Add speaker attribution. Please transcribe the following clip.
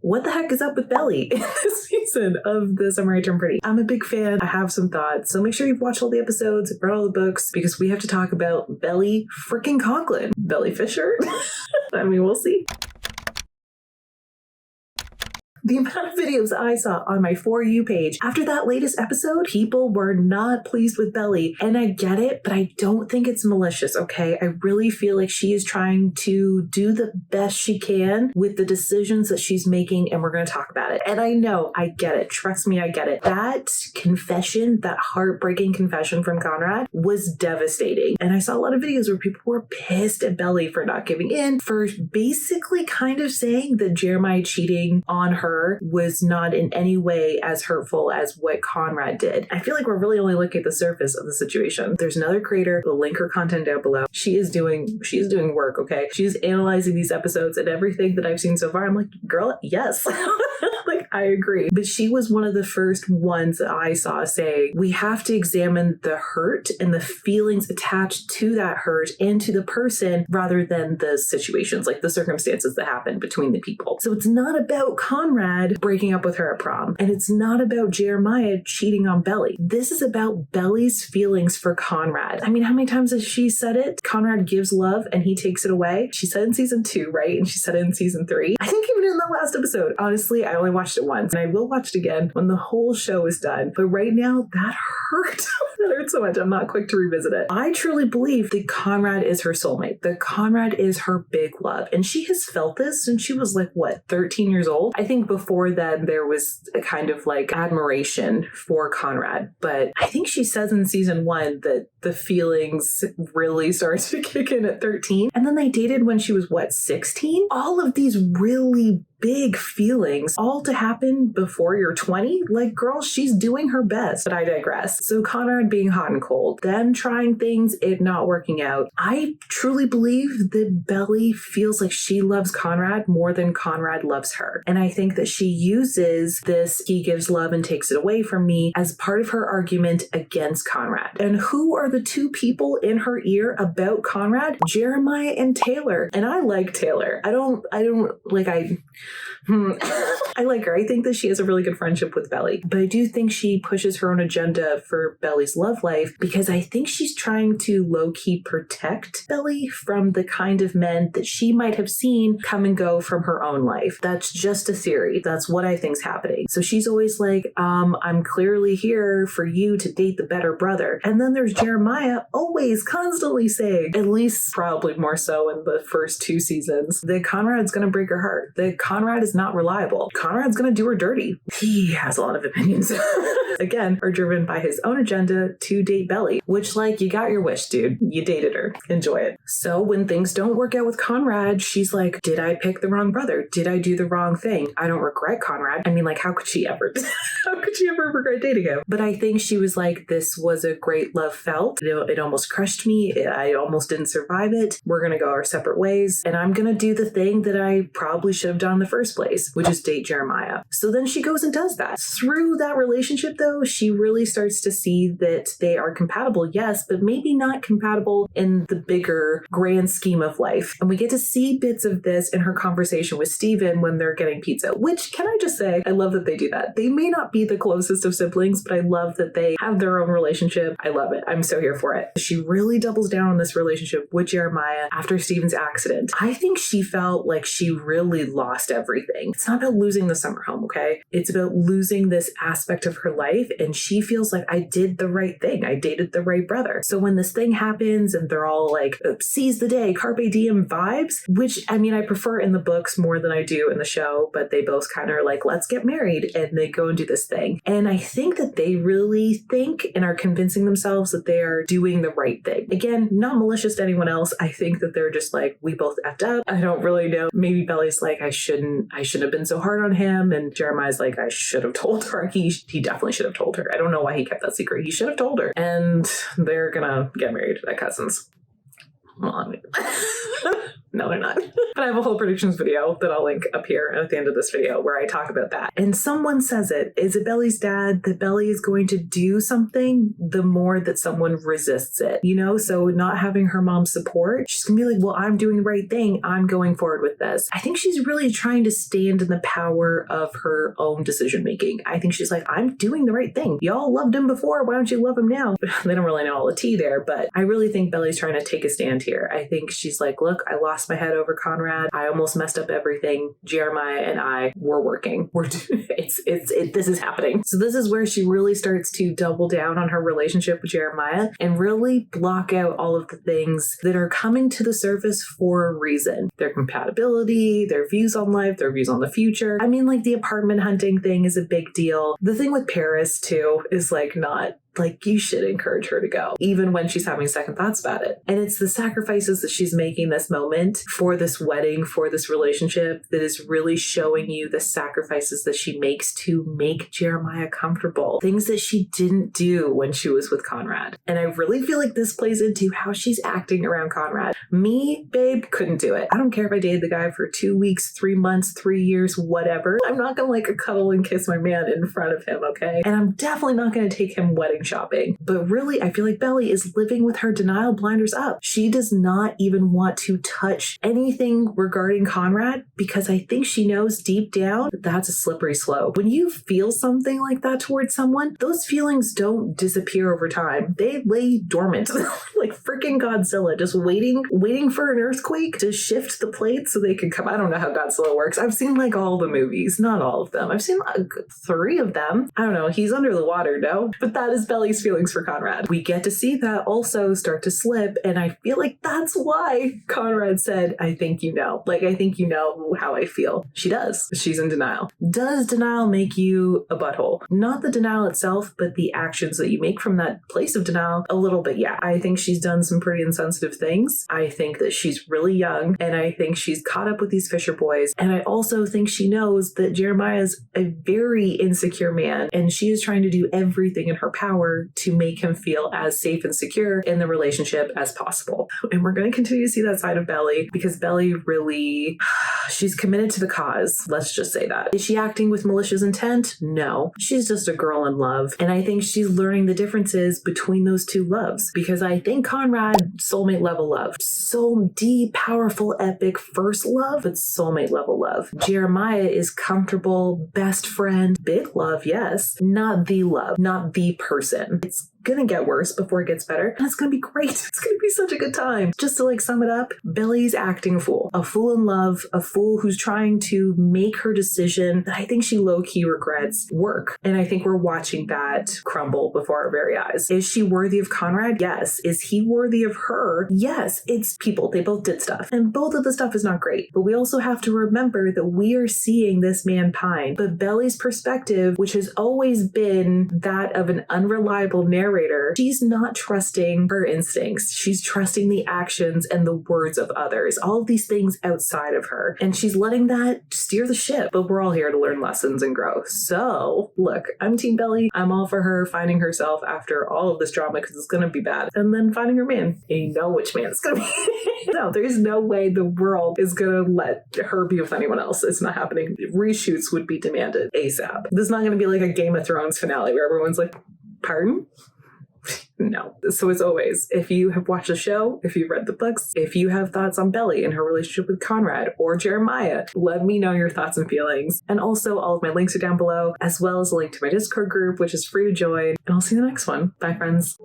Speaker 1: what the heck is up with Belly in this season of The Summer I Turned Pretty? I'm a big fan. I have some thoughts. So make sure you've watched all the episodes, read all the books, because we have to talk about Belly freaking Conklin. Jellyfisher? I mean, we'll see. The amount of videos I saw on my For You page after that latest episode, people were not pleased with Belly. And I get it, but I don't think it's malicious, okay? I really feel like she is trying to do the best she can with the decisions that she's making, and we're going to talk about it. And I know, I get it. Trust me, I get it. That confession, that heartbreaking confession from Conrad was devastating. And I saw a lot of videos where people were pissed at Belly for not giving in, for basically kind of saying that Jeremiah cheating on her was not in any way as hurtful as what Conrad did. I feel like we're really only looking at the surface of the situation. There's another creator, we'll link her content down below. She is doing work, okay? She's analyzing these episodes, and everything that I've seen so far, I'm like, girl, yes. Like, I agree. But she was one of the first ones that I saw say, we have to examine the hurt and the feelings attached to that hurt and to the person rather than the situations, like the circumstances that happen between the people. So it's not about Conrad breaking up with her at prom, and it's not about Jeremiah cheating on Belly. This is about Belly's feelings for Conrad. I mean, how many times has she said it? Conrad gives love and he takes it away. She said it in season 2, right? And she said it in season 3. I think even in the last episode. Honestly, I only watched it once, and I will watch it again when the whole show is done. But right now, that hurt. That hurt so much. I'm not quick to revisit it. I truly believe that Conrad is her soulmate. That Conrad is her big love. And she has felt this since she was like, what, 13 years old? I think before then there was a kind of like admiration for Conrad. But I think she says in season 1 that the feelings really started to kick in at 13. And then they dated when she was, what, 16? All of these really big feelings all to happen before you're 20? Like, girl, she's doing her best. But I digress. So Conrad being hot and cold, them trying things, it not working out. I truly believe that Belly feels like she loves Conrad more than Conrad loves her. And I think that she uses this he gives love and takes it away from me as part of her argument against Conrad. And who are the two people in her ear about Conrad? Jeremiah and Taylor. And I like Taylor. I like her. I think that she has a really good friendship with Belly, but I do think she pushes her own agenda for Belly's love life because I think she's trying to low-key protect Belly from the kind of men that she might have seen come and go from her own life. That's just a theory. That's what I think's happening. So she's always like, I'm clearly here for you to date the better brother. And then there's Jeremiah always constantly saying, at least probably more so in the first 2 seasons, that Conrad's going to break her heart, that Conrad is not reliable. Conrad's going to do her dirty. He has a lot of opinions. Again, are driven by his own agenda to date Belly, which, like, you got your wish, dude. You dated her. Enjoy it. So when things don't work out with Conrad, she's like, did I pick the wrong brother? Did I do the wrong thing? I don't regret Conrad. I mean, like, how could she ever? How could she ever regret dating him? But I think she was like, this was a great love felt. It almost crushed me. I almost didn't survive it. We're going to go our separate ways. And I'm going to do the thing that I probably should have done in the first place, which is date Jeremiah. So then she goes and does that. Through that relationship, though, she really starts to see that they are compatible, yes, but maybe not compatible in the bigger grand scheme of life. And we get to see bits of this in her conversation with Steven when they're getting pizza, which, can I just say, I love that they do that. They may not be the closest of siblings, but I love that they have their own relationship. I love it. I'm so here for it. She really doubles down on this relationship with Jeremiah after Steven's accident. I think she felt like she really lost everything. It's not about losing the summer home, okay? It's about losing this aspect of her life, and she feels like, I did the right thing. I dated the right brother. So when this thing happens and they're all like, seize the day, carpe diem vibes, which, I mean, I prefer in the books more than I do in the show, but they both kind of are like, let's get married, and they go and do this thing. And I think that they really think and are convincing themselves that they are doing the right thing. Again, not malicious to anyone else. I think that they're just like, we both effed up. I don't really know. Maybe Belly's like, I shouldn't have been so hard on him. And Jeremiah's like, I should have told her. He definitely should have told her. I don't know why he kept that secret. He should have told her. And they're gonna get married at cousins. Well, I mean, No, they're not. But I have a whole predictions video that I'll link up here at the end of this video where I talk about that. And someone says it. Is it Belly's dad that Belly is going to do something the more that someone resists it? You know, so not having her mom's support, she's going to be like, well, I'm doing the right thing. I'm going forward with this. I think she's really trying to stand in the power of her own decision making. I think she's like, I'm doing the right thing. Y'all loved him before. Why don't you love him now? They don't really know all the tea there, but I really think Belly's trying to take a stand here. I think she's like, look, I lost my head over Conrad. I almost messed up everything. Jeremiah and I were working. This is happening. So this is where she really starts to double down on her relationship with Jeremiah and really block out all of the things that are coming to the surface for a reason. Their compatibility, their views on life, their views on the future. I mean, like the apartment hunting thing is a big deal. The thing with Paris too is like not like you should encourage her to go, even when she's having second thoughts about it. And it's the sacrifices that she's making this moment for this wedding, for this relationship that is really showing you the sacrifices that she makes to make Jeremiah comfortable. Things that she didn't do when she was with Conrad. And I really feel like this plays into how she's acting around Conrad. Me, babe, couldn't do it. I don't care if I dated the guy for 2 weeks, 3 months, 3 years, whatever. I'm not gonna like cuddle and kiss my man in front of him, okay? And I'm definitely not gonna take him wedding shopping. But really, I feel like Belly is living with her denial blinders up. She does not even want to touch anything regarding Conrad because I think she knows deep down that that's a slippery slope. When you feel something like that towards someone, those feelings don't disappear over time. They lay dormant like freaking Godzilla, just waiting for an earthquake to shift the plate so they can come. I don't know how Godzilla works. I've seen like all the movies, not all of them. I've seen like 3 of them. I don't know. He's under the water, no? But that is Belly's feelings for Conrad. We get to see that also start to slip, and I feel like that's why Conrad said, I think you know. Like, I think you know how I feel. She does. She's in denial. Does denial make you a butthole? Not the denial itself, but the actions that you make from that place of denial. A little bit, yeah. I think she's done some pretty insensitive things. I think that she's really young, and I think she's caught up with these Fisher boys, and I also think she knows that Jeremiah is a very insecure man, and she is trying to do everything in her power to make him feel as safe and secure in the relationship as possible. And we're going to continue to see that side of Belly because Belly really, she's committed to the cause. Let's just say that. Is she acting with malicious intent? No. She's just a girl in love. And I think she's learning the differences between those two loves because I think Conrad, soulmate level love. So deep, powerful, epic first love, but soulmate level love. Jeremiah is comfortable, best friend, big love, yes. Not the love, not the person. It's gonna get worse before it gets better, and it's gonna be great. It's gonna be such a good time. Just to like sum it up, Belly's acting a fool in love, a fool who's trying to make her decision that I think she low-key regrets work. And I think we're watching that crumble before our very eyes. Is she worthy of Conrad? Yes. Is he worthy of her? Yes. It's people. They both did stuff, and both of the stuff is not great. But we also have to remember that we are seeing this man pine. But Belly's perspective, which has always been that of an unreliable narrator, she's not trusting her instincts. She's trusting the actions and the words of others, all of these things outside of her. And she's letting that steer the ship. But we're all here to learn lessons and grow. So look, I'm Team Belly. I'm all for her finding herself after all of this drama because it's going to be bad. And then finding her man. And you know which man it's going to be. No, there's no way the world is going to let her be with anyone else. It's not happening. Reshoots would be demanded ASAP. This is not going to be like a Game of Thrones finale where everyone's like, pardon? No. So as always, if you have watched the show, if you've read the books, if you have thoughts on Belly and her relationship with Conrad or Jeremiah, let me know your thoughts and feelings. And also all of my links are down below, as well as a link to my Discord group, which is free to join. And I'll see you in the next one. Bye, friends.